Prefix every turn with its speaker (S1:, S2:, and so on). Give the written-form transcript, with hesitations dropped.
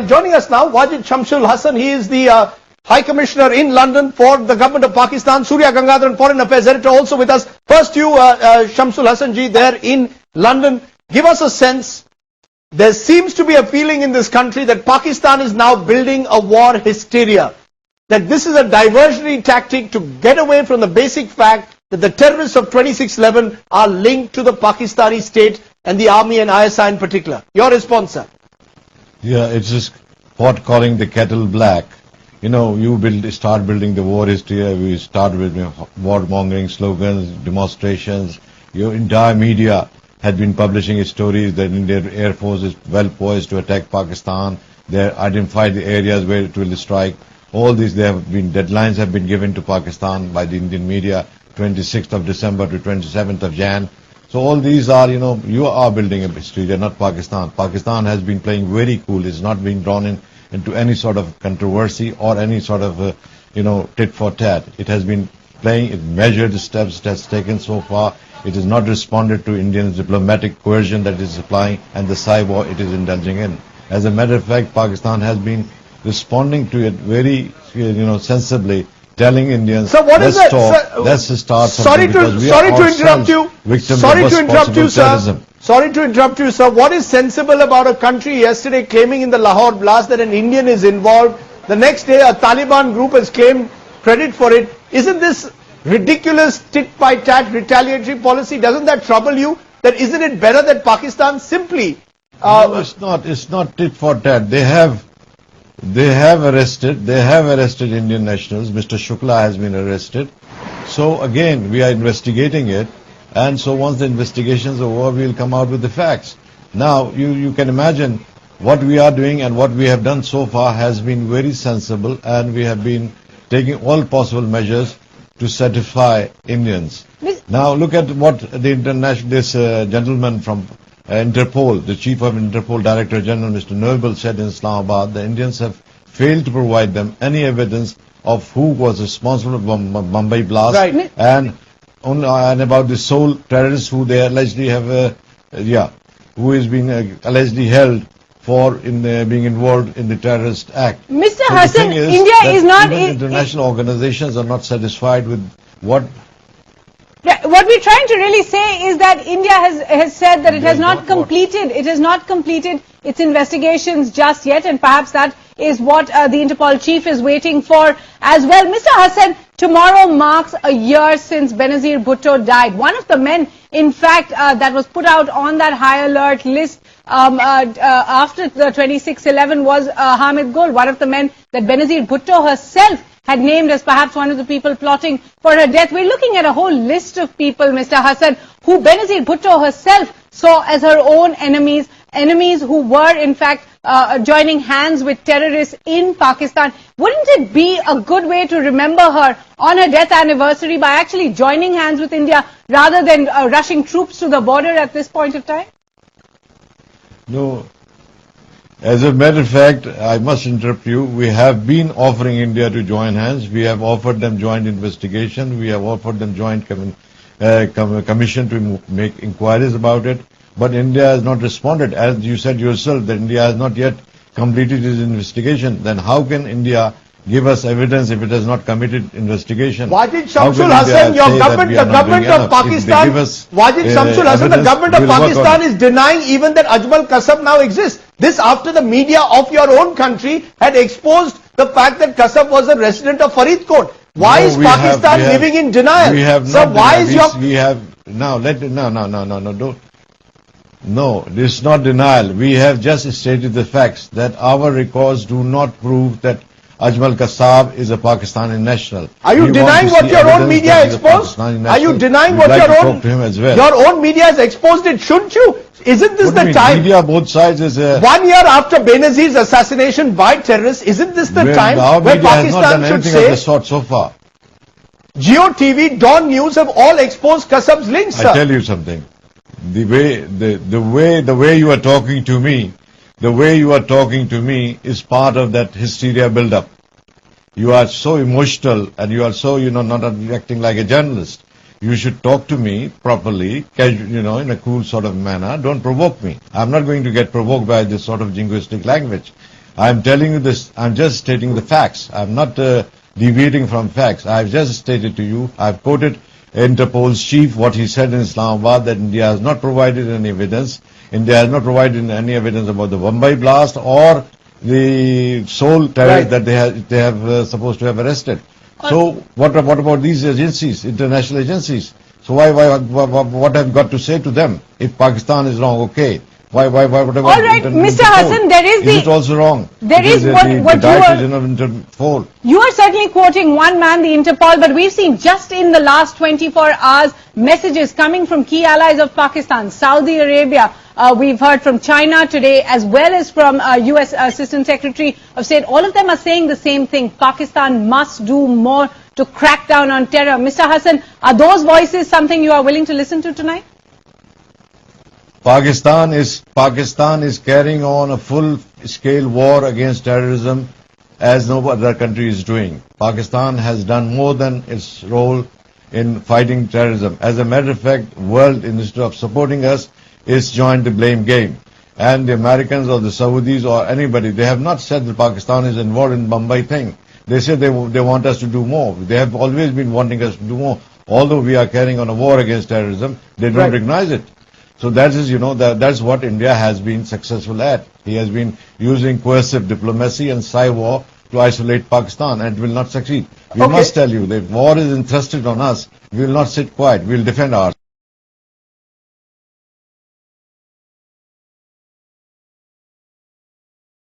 S1: Joining us now, Wajid Shamsul Hasan. He is the High Commissioner in London for the Government of Pakistan. Surya Gangadharan, Foreign Affairs Editor, also with us. First you, Shamsul Hasan ji, there in London. Give us a sense. There seems to be a feeling in this country that Pakistan is now building a war hysteria. That this is a diversionary tactic to get away from the basic fact that the terrorists of 2611 are linked to the Pakistani state and the army and ISI in particular. Your response, sir?
S2: Yeah, it's just pot calling the kettle black. You know, start building the war hysteria. We start with war-mongering slogans, demonstrations. Your entire media had been publishing stories that Indian Air Force is well poised to attack Pakistan. They identified the areas where it will strike. All these, deadlines have been given to Pakistan by the Indian media, 26th of December to 27th of Jan. So all these are, you are building a hysteria, not Pakistan. Pakistan has been playing very cool. It's not being drawn into any sort of controversy or any sort of, tit for tat. It has been playing, it measured the steps it has taken so far. It has not responded to India's diplomatic coercion that it is applying and the cyber it is indulging in. As a matter of fact, Pakistan has been responding to it very, sensibly, telling Indians,
S1: so what
S2: let's
S1: is
S2: talk, let's start something,
S1: sorry to interrupt you. Sorry to interrupt you,
S2: terrorism.
S1: sir. Sorry to interrupt you, sir. What is sensible about a country yesterday claiming in the Lahore blast that an Indian is involved? The next day, a Taliban group has claimed credit for it. Isn't this ridiculous tit-by-tat retaliatory policy? Doesn't that trouble you? That isn't it better that Pakistan simply...
S2: no, it's not. It's not tit for tat. They have arrested Indian nationals. Mr. Shukla has been arrested. So again, we are investigating it. And so once the investigations are over, we'll come out with the facts. Now, you can imagine what we are doing and what we have done so far has been very sensible, and we have been taking all possible measures to satisfy Indians. Now, look at what the gentleman from Interpol, the chief of Interpol, Director General, Mr. Noble, said in Islamabad. The Indians have failed to provide them any evidence of who was responsible for Mumbai blast,
S1: right,
S2: and about the sole terrorist who they allegedly have, who is being allegedly held for being involved in the terrorist act.
S3: Mr.
S2: So
S3: Hasan, India is not...
S2: international organizations are not satisfied with what...
S3: What we're trying to really say is that India has said that it has not completed its investigations just yet, and perhaps that is what the Interpol chief is waiting for as well. Mr. Hasan, tomorrow marks a year since Benazir Bhutto died. One of the men, in fact, that was put out on that high alert list after the 2611 was Hamid Gul, one of the men that Benazir Bhutto herself had named as perhaps one of the people plotting for her death. We're looking at a whole list of people, Mr. Hasan, who Benazir Bhutto herself saw as her own enemies who were in fact joining hands with terrorists in Pakistan. Wouldn't it be a good way to remember her on her death anniversary by actually joining hands with India rather than rushing troops to the border at this point of time?
S2: No. As a matter of fact, I must interrupt you. We have been offering India to join hands. We have offered them joint investigation. We have offered them joint commission to make inquiries about it. But India has not responded. As you said yourself, that India has not yet completed its investigation. Then how can India give us evidence if it has not committed investigation?
S1: Wajid Shamsul Hasan, the government of Pakistan, Wajid Shamsul Hasan, the government of Pakistan is denying even that Ajmal Kasab now exists. This after the media of your own country had exposed the fact that Kasab was a resident of Faridkot. Why is Pakistan living in denial?
S2: We have
S1: so
S2: not
S1: why
S2: denied.
S1: is your...
S2: No, this is not denial. We have just stated the facts that our records do not prove that Ajmal Kasab is a Pakistani national.
S1: Are you denying what your own media exposed? Are you denying what your own media has exposed it? Shouldn't you? Isn't this the time?
S2: Media, both sides is
S1: 1 year after Benazir's assassination by terrorists, isn't this the time where Pakistan should say?
S2: Of the sort so far.
S1: Geo TV, Dawn News have all exposed Kasab's links, sir.
S2: I tell you something. The way you are talking to me, is part of that hysteria build-up. You are so emotional and you are so, not acting like a journalist. You should talk to me properly, in a cool sort of manner. Don't provoke me. I'm not going to get provoked by this sort of jingoistic language. I am telling you this. I'm just stating the facts. I'm not deviating from facts. I've just stated to you. I've quoted Interpol's chief what he said in Islamabad that India has not provided any evidence. India has not provided any evidence about the Mumbai blast or the sole terrorist
S1: Right.
S2: that they have supposed to have arrested. So what about these agencies, international agencies? So what have got to say to them? If Pakistan is wrong, okay. Why whatever?
S3: All right, Mr. Hassan, there is
S2: it also wrong?
S3: there
S2: Because
S3: is
S2: the
S3: what you
S2: director
S3: are-
S2: general of Interpol.
S3: You are certainly quoting one man, the Interpol, but we've seen just in the last 24 hours messages coming from key allies of Pakistan, Saudi Arabia. We've heard from China today, as well as from U.S. Assistant Secretary of State. All of them are saying the same thing. Pakistan must do more to crack down on terror. Mr. Hassan, are those voices something you are willing to listen to tonight?
S2: Pakistan is carrying on a full-scale war against terrorism as no other country is doing. Pakistan has done more than its role in fighting terrorism. As a matter of fact, world, instead of supporting us, is joined the blame game. And the Americans or the Saudis or anybody, they have not said that Pakistan is involved in Mumbai thing. They say they want us to do more. They have always been wanting us to do more. Although we are carrying on a war against terrorism, they don't
S1: Right.
S2: recognize it. So that is, that's what India has been successful at. He has been using coercive diplomacy and cyber to isolate Pakistan, and it will not succeed. We
S1: Okay.
S2: must tell you, the war is entrusted on us. We will not sit quiet. We will defend ours.